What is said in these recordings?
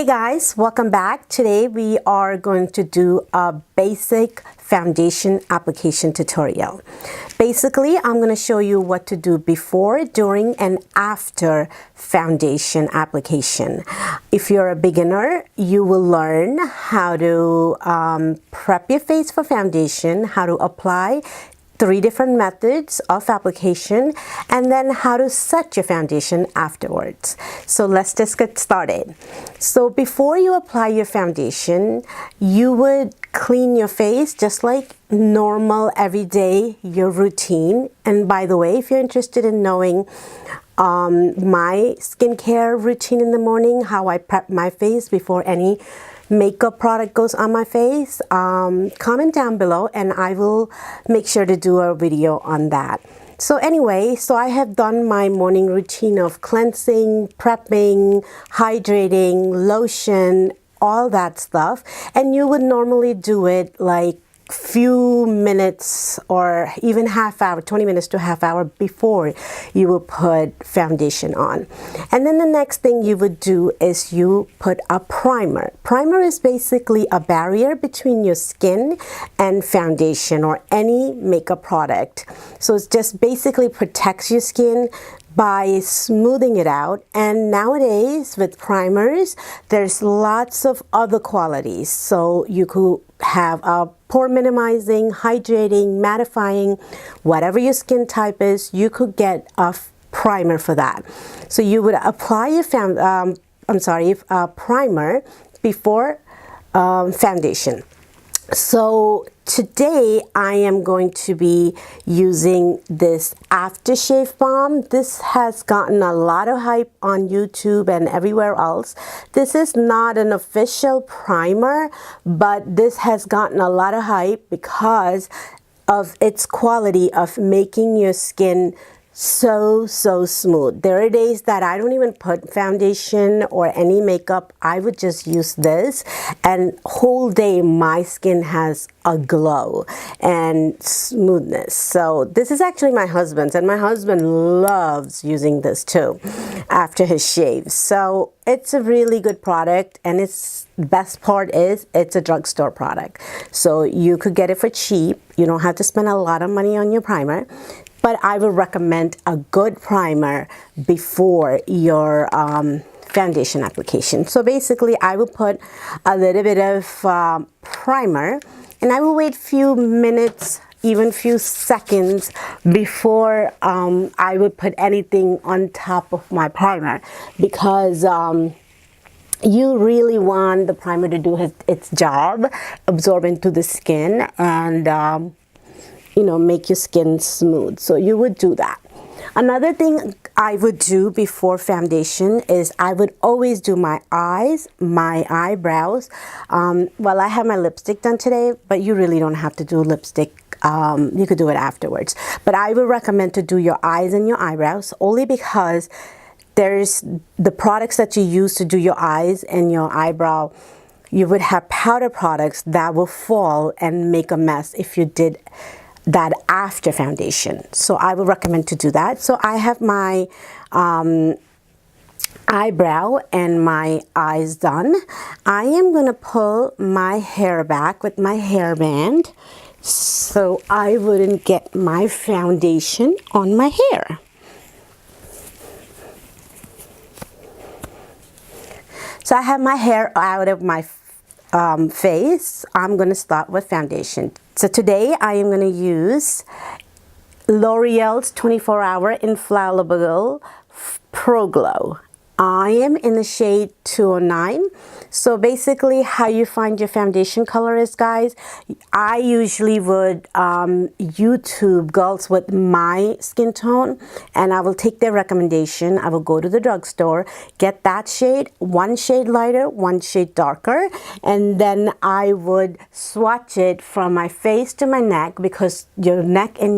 guys, welcome back. Today we are going to do a basic foundation application tutorial. Basically, I'm going to show you what to do before, during, and after foundation application. If you're a beginner, you will learn how to prep your face for foundation, how to apply 3 different methods of application, and then how to set your foundation afterwards. So let's just get started. So before you apply your foundation, you would clean your face just like normal everyday, your routine. And by the way, if you're interested in knowing my skincare routine in the morning, how I prep my face before any makeup product goes on my face, comment down below and I will make sure to do a video on that. So anyway, so I have done my morning routine of cleansing, prepping, hydrating, lotion, all that stuff, and you would normally do it like few minutes or even half hour, 20 minutes to half hour before you will put foundation on. And then the next thing you would do is you put a primer. Primer is basically a barrier between your skin and foundation or any makeup product. So it just basically protects your skin by smoothing it out. And nowadays with primers, there's lots of other qualities. So you could have a pore minimizing, hydrating, mattifying, whatever your skin type is, you could get a primer for that. So you would apply your primer before foundation. So today I am going to be using this aftershave balm. This has gotten a lot of hype on YouTube and everywhere else. This is not an official primer, but this has gotten a lot of hype because of its quality of making your skin so smooth. There are days that I don't even put foundation or any makeup. I would just use this, and whole day my skin has a glow and smoothness. So this is actually my husband's, and my husband loves using this too after his shave. So it's a really good product, and its best part is it's a drugstore product. So you could get it for cheap. You don't have to spend a lot of money on your primer. But I would recommend a good primer before your foundation application. So basically I will put a little bit of primer, and I will wait few minutes, even few seconds before I would put anything on top of my primer, because you really want the primer to do its job, absorb into the skin, and you know, make your skin smooth. So you would do that. Another thing I would do before foundation is I would always do my eyes, my eyebrows. Well, I have my lipstick done today, but you really don't have to do lipstick. You could do it afterwards. But I would recommend to do your eyes and your eyebrows only because there's the products that you use to do your eyes and your eyebrow. You would have powder products that will fall and make a mess if you did that after foundation. So I would recommend to do that. So I have my eyebrow and my eyes done. I am gonna pull my hair back with my hairband so I wouldn't get my foundation on my hair. So I have my hair out of my face. I'm gonna start with foundation. So today I am going to use L'Oreal's 24-Hour Infallible Pro Glow. I am in the shade 209. So basically how you find your foundation color is, guys, I usually would YouTube girls with my skin tone, and I will take their recommendation. I will go to the drugstore, get that shade, one shade lighter, one shade darker, and then I would swatch it from my face to my neck, because your neck and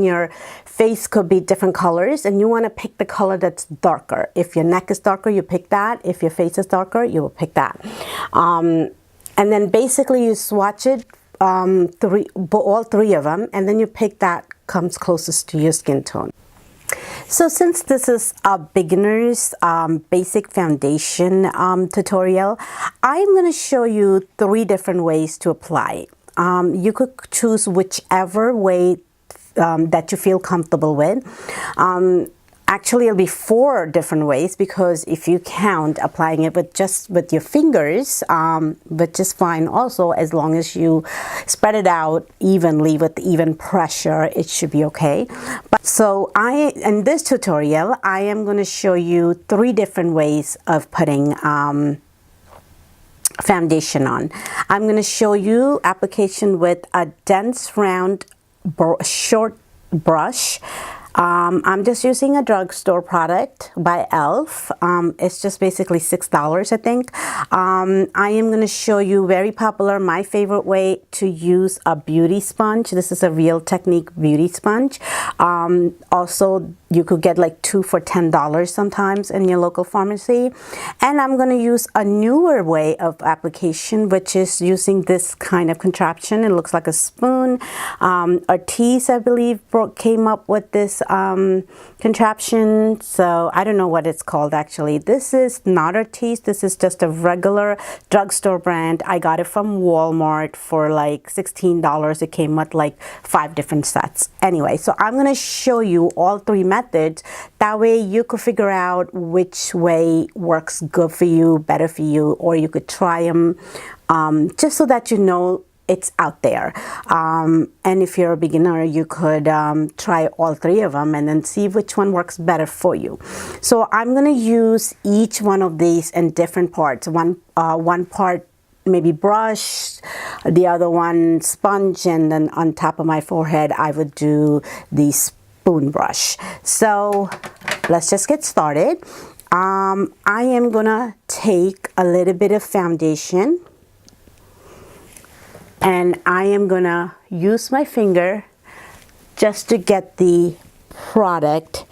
your face could be different colors, and you want to pick the color that's darker. If your neck is darker, you pick that. If your face is darker, you will pick that. And then basically you swatch it, all 3 of them, and then you pick that comes closest to your skin tone. So since this is a beginner's basic foundation tutorial, I'm going to show you 3 different ways to apply. You could choose whichever way that you feel comfortable with. Actually, it'll be 4 different ways, because if you count applying it with your fingers, but just fine also, as long as you spread it out evenly with even pressure, it should be okay. But so in this tutorial, I am going to show you 3 different ways of putting foundation on. I'm going to show you application with a dense round short brush. I'm just using a drugstore product by e.l.f. It's just basically $6, I think. I am going to show you very popular, my favorite way to use a beauty sponge. This is a Real Technique beauty sponge. Also, you could get like 2 for $10 sometimes in your local pharmacy. And I'm going to use a newer way of application, which is using this kind of contraption. It looks like a spoon. Ortiz, I believe, came up with this contraption. So I don't know what it's called actually. This is not Ortiz. This is just a regular drugstore brand. I got it from Walmart for like $16. It came with like 5 different sets. Anyway, so I'm going to show you all 3 methods. That way you could figure out which way works good for you, better for you, or you could try them just so that you know it's out there. And if you're a beginner, you could try all 3 of them and then see which one works better for you. So I'm going to use each one of these in different parts. One part maybe brush, the other one sponge, and then on top of my forehead I would do the spoon brush. So let's just get started. I am gonna take a little bit of foundation, and I am gonna use my finger just to get the product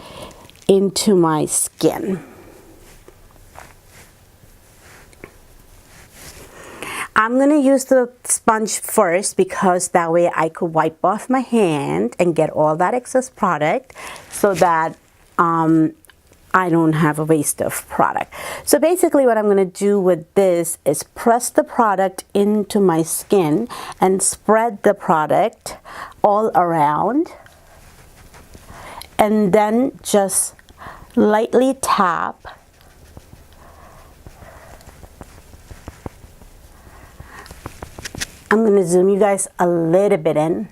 into my skin. I'm gonna use the sponge first, because that way I could wipe off my hand and get all that excess product, so that I don't have a waste of product. So basically what I'm going to do with this is press the product into my skin and spread the product all around, and then just lightly tap . I'm going to zoom you guys a little bit in,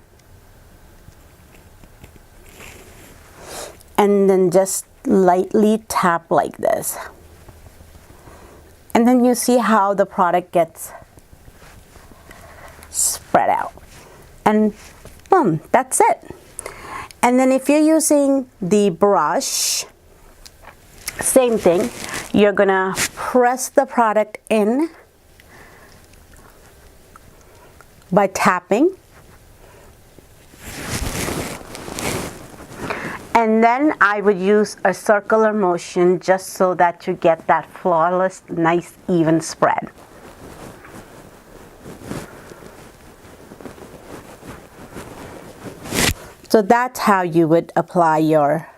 and then just lightly tap like this, and then you see how the product gets spread out, and boom, that's it. And then if you're using the brush, same thing, you're gonna press the product in by tapping, and then I would use a circular motion just so that you get that flawless, nice, even spread. So that's how you would apply your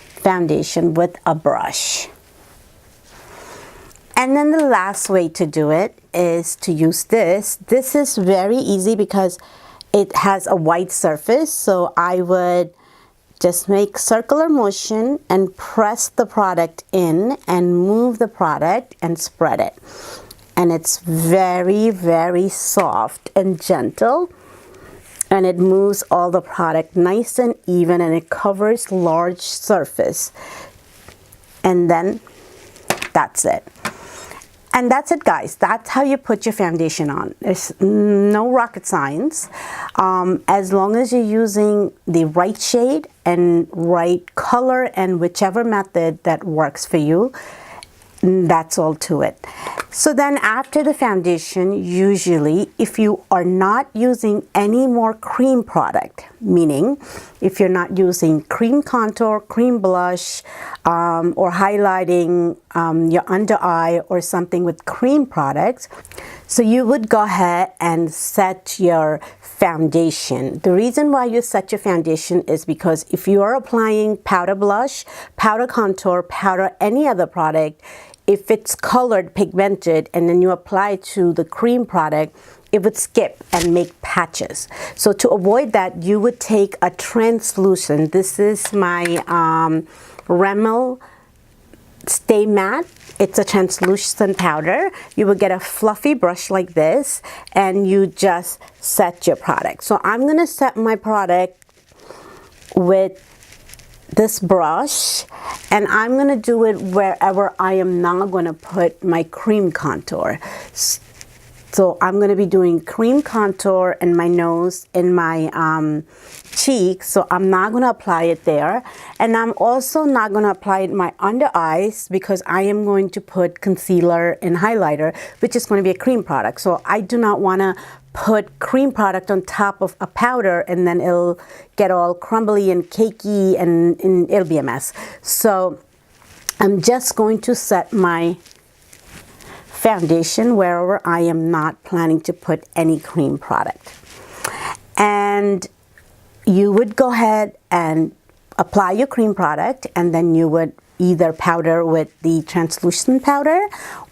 foundation with a brush. And then the last way to do it is to use this. This is very easy because it has a white surface, so I would just make circular motion and press the product in and move the product and spread it. And it's very, very soft and gentle, and it moves all the product nice and even, and it covers large surface. And then that's it. And that's it, guys. That's how you put your foundation on. There's no rocket science. As long as you're using the right shade and right color and whichever method that works for you, that's all to it. So then after the foundation, usually if you are not using any more cream product, meaning if you're not using cream contour, cream blush, or highlighting your under eye or something with cream products, so you would go ahead and set your foundation. The reason why you set your foundation is because if you are applying powder blush, powder contour, powder any other product, if it's colored, pigmented, and then you apply to the cream product, it would skip and make patches. So to avoid that, you would take a translucent, this is my Rimmel Stay Matte. It's a translucent powder. You will get a fluffy brush like this, and you just set your product. So I'm gonna set my product with this brush, and I'm gonna do it wherever I am not gonna put my cream contour. So I'm gonna be doing cream contour in my nose, in my cheek, so I'm not gonna apply it there. And I'm also not gonna apply it in my under eyes because I am going to put concealer and highlighter, which is gonna be a cream product. So I do not wanna put cream product on top of a powder and then it'll get all crumbly and cakey and it'll be a mess. So I'm just going to set my foundation wherever I am not planning to put any cream product. And you would go ahead and apply your cream product, and then you would either powder with the translucent powder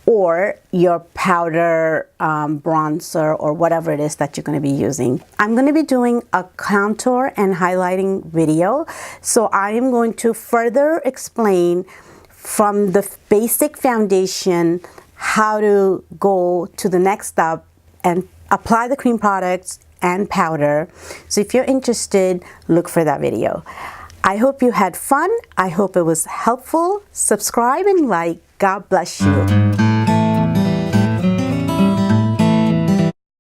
or your powder bronzer or whatever it is that you're going to be using. I'm going to be doing a contour and highlighting video, so I am going to further explain from the basic foundation how to go to the next step and apply the cream products and powder. So if you're interested, look for that video. I hope you had fun. I hope it was helpful. Subscribe and like. God bless you.